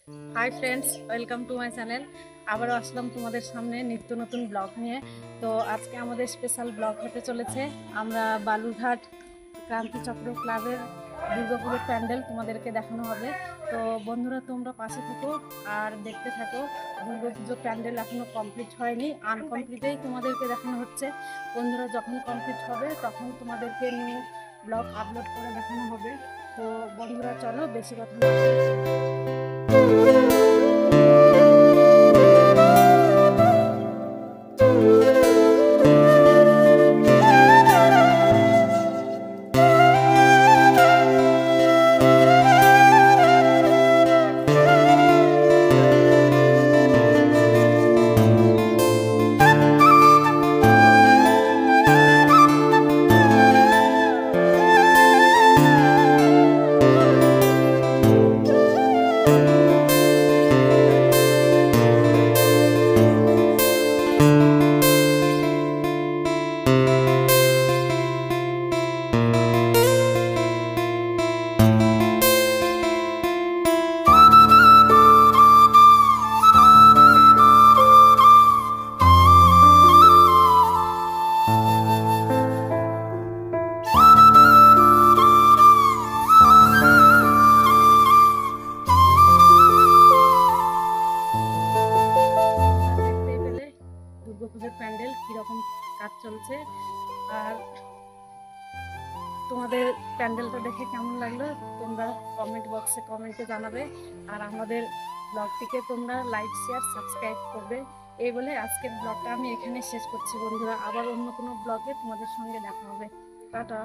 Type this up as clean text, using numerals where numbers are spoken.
Hi friends, welcome to my channel. আবারও আসলাম তোমাদের সামনে নিত্য নতুন ব্লগ নিয়ে। তো আজকে আমাদের স্পেশাল ব্লগ হতে চলেছে। আমরা বালুরঘাট ক্রান্তিচক্র ক্লাবের দুর্গাপুরের প্যান্ডেল তোমাদেরকে দেখানো হবে। তো বন্ধুরা, তোমরা পাশে থাকো আর দেখতে থাকো। দুর্গাপুজোর প্যান্ডেল এখনো কমপ্লিট হয়নি, আনকমপ্লিটেই তোমাদেরকে দেখানো হচ্ছে। বন্ধুরা, যখন কমপ্লিট হবে তখন তোমাদেরকে নিউ ব্লগ আপলোড করে দেখানো হবে। তো বন্ধুরা, চলো বেশি কথা না দেখতেই পেলে দুর্গাপুজোর প্যান্ডেল কিরকম কাজ চলছে। আর তোমাদের প্যান্ডেলটা দেখে কেমন লাগলো তোমরা কমেন্ট বক্সে কমেন্টে জানাবে। আর আমাদের ব্লগটিকে তোমরা লাইক, শেয়ার, সাবস্ক্রাইব করবে। এই বলে আজকের ব্লগটা আমি এখানে শেষ করছি বন্ধুরা। আবার অন্য কোনো ব্লগে তোমাদের সঙ্গে দেখা হবে। টাটা।